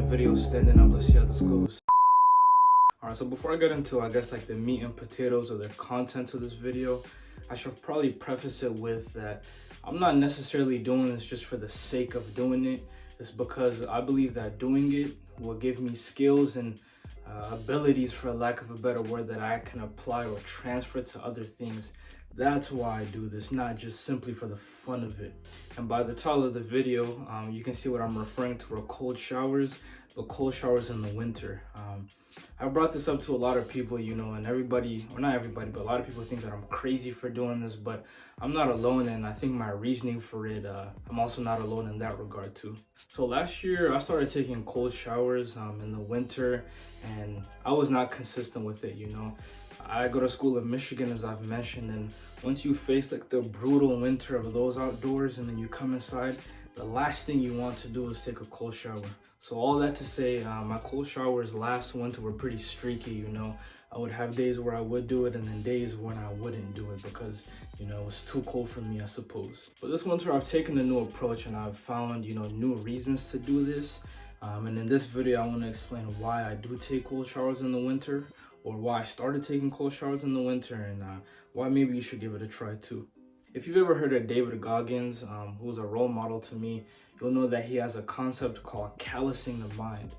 video standing up. Let's see how this goes. Alright, so before I get into, I guess, like the meat and potatoes of the content of this video, I should probably preface it with that I'm not necessarily doing this just for the sake of doing it. It's because I believe that doing it will give me skills and abilities, for lack of a better word, that I can apply or transfer to other things. That's why I do this, not just simply for the fun of it. And by the title of the video, you can see what I'm referring to are cold showers, but cold showers in the winter. I brought this up to a lot of people, you know, and everybody, or not everybody, but a lot of people think that I'm crazy for doing this, but I'm not alone, and I think my reasoning for it, I'm also not alone in that regard too. So last year, I started taking cold showers in the winter, and I was not consistent with it, you know. I go to school in Michigan, as I've mentioned, and once you face like the brutal winter of those outdoors and then you come inside, the last thing you want to do is take a cold shower. So all that to say, my cold showers last winter were pretty streaky, you know. I would have days where I would do it and then days when I wouldn't do it because, you know, it was too cold for me, I suppose. But this winter I've taken a new approach and I've found, you know, new reasons to do this. And in this video, I want to explain why I do take cold showers in the winter, or why I started taking cold showers in the winter, and why maybe you should give it a try too. If you've ever heard of David Goggins, who's a role model to me, you'll know that he has a concept called callousing the mind.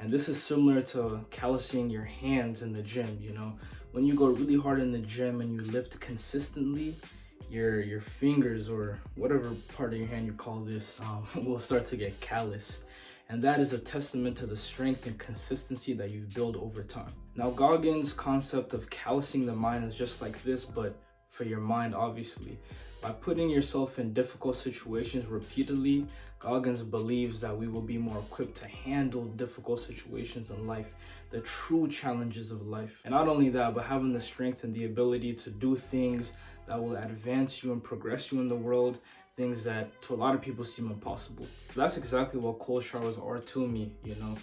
And this is similar to callousing your hands in the gym, you know. When you go really hard in the gym and you lift consistently, your fingers, or whatever part of your hand you call this, will start to get calloused. And that is a testament to the strength and consistency that you build over time. Now, Goggins' concept of callousing the mind is just like this, but for your mind, obviously. By putting yourself in difficult situations repeatedly, Goggins believes that we will be more equipped to handle difficult situations in life, the true challenges of life. And not only that, but having the strength and the ability to do things that will advance you and progress you in the world, things that to a lot of people seem impossible. That's exactly what cold showers are to me, you know.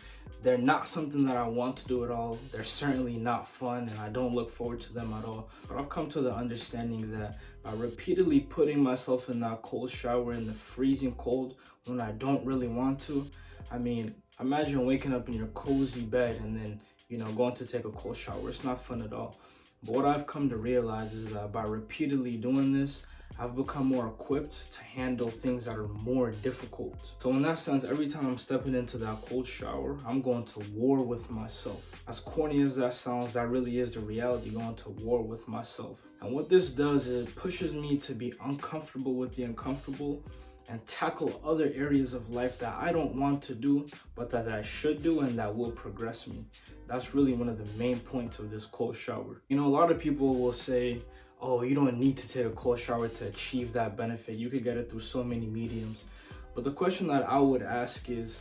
They're not something that I want to do at all. They're certainly not fun, and I don't look forward to them at all. But I've come to the understanding that by repeatedly putting myself in that cold shower in the freezing cold when I don't really want to, I mean, imagine waking up in your cozy bed and then, you know, going to take a cold shower. It's not fun at all. But what I've come to realize is that by repeatedly doing this, I've become more equipped to handle things that are more difficult. So in that sense, every time I'm stepping into that cold shower, I'm going to war with myself. As corny as that sounds, that really is the reality, going to war with myself. And what this does is it pushes me to be uncomfortable with the uncomfortable and tackle other areas of life that I don't want to do, but that I should do and that will progress me. That's really one of the main points of this cold shower. You know, a lot of people will say, oh, you don't need to take a cold shower to achieve that benefit. You could get it through so many mediums. But the question that I would ask is,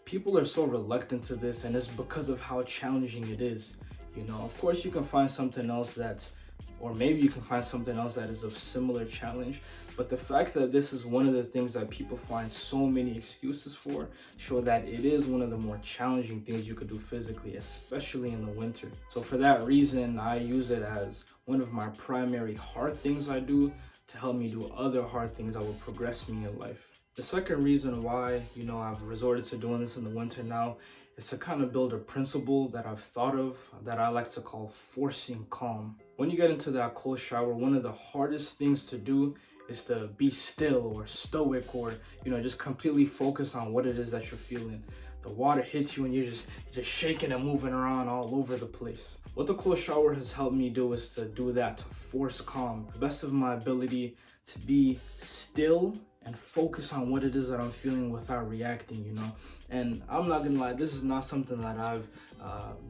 people are so reluctant to this, and it's because of how challenging it is. You know, of course you can find something else that's, or maybe you can find something else that is of similar challenge, but the fact that this is one of the things that people find so many excuses for show that it is one of the more challenging things you could do physically, especially in the winter. So for that reason, I use it as one of my primary hard things I do to help me do other hard things that will progress me in life. The second reason why, you know, I've resorted to doing this in the winter now is to kind of build a principle that I've thought of that I like to call forcing calm. When you get into that cold shower, one of the hardest things to do is to be still or stoic, or, you know, just completely focus on what it is that you're feeling. The water hits you and you're just shaking and moving around all over the place. What the cold shower has helped me do is to do that, to force calm, the best of my ability to be still and focus on what it is that I'm feeling without reacting, you know. And I'm not gonna lie, this is not something that I've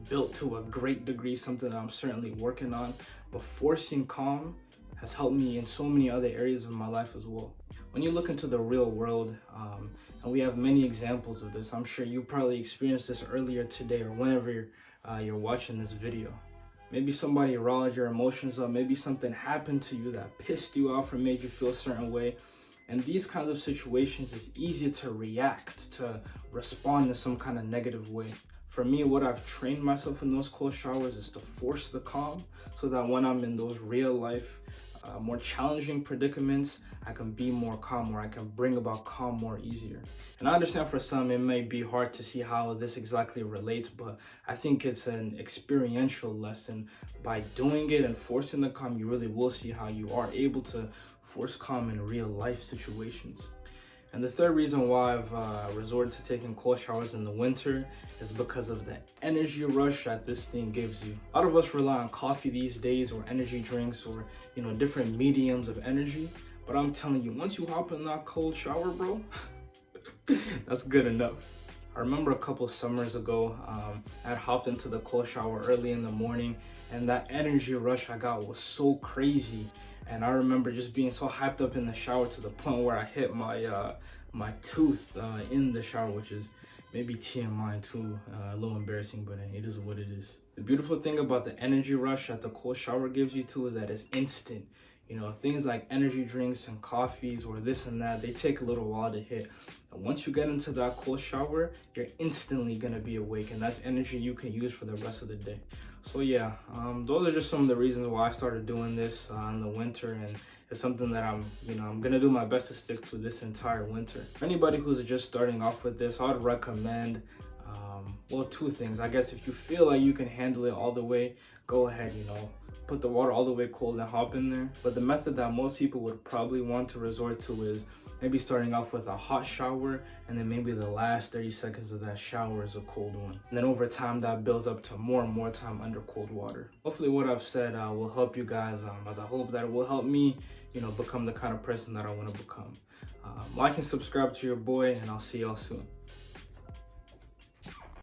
built to a great degree, something that I'm certainly working on, but forcing calm has helped me in so many other areas of my life as well. When you look into the real world, and we have many examples of this, I'm sure you probably experienced this earlier today or whenever you're watching this video. Maybe somebody riled your emotions up, maybe something happened to you that pissed you off or made you feel a certain way. And these kinds of situations, it's easier to react, to respond in some kind of negative way. For me, what I've trained myself in those cold showers is to force the calm so that when I'm in those real life, more challenging predicaments, I can be more calm, or I can bring about calm more easier. And I understand for some, it may be hard to see how this exactly relates, but I think it's an experiential lesson. By doing it and forcing the calm, you really will see how you are able to force calm in real life situations. And the third reason why I've resorted to taking cold showers in the winter is because of the energy rush that this thing gives you. A lot of us rely on coffee these days, or energy drinks, or different mediums of energy. But I'm telling you, once you hop in that cold shower, bro, that's good enough. I remember a couple summers ago, I had hopped into the cold shower early in the morning, and that energy rush I got was so crazy. And I remember just being so hyped up in the shower to the point where I hit my tooth in the shower, which is maybe TMI too, a little embarrassing, but it is what it is. The beautiful thing about the energy rush that the cold shower gives you too is that it's instant. Things like energy drinks and coffees or this and that, they take a little while to hit. And once you get into that cold shower, you're instantly gonna be awake, and that's energy you can use for the rest of the day. So yeah, those are just some of the reasons why I started doing this in the winter, and it's something that I'm gonna do my best to stick to this entire winter. For anybody who's just starting off with this, I would recommend well, two things. I guess if you feel like you can handle it all the way, go ahead, put the water all the way cold and hop in there. But the method that most people would probably want to resort to is maybe starting off with a hot shower, and then maybe the last 30 seconds of that shower is a cold one. And then over time, that builds up to more and more time under cold water. Hopefully what I've said will help you guys, as I hope that it will help me, become the kind of person that I want to become. Like and subscribe to your boy, and I'll see y'all soon.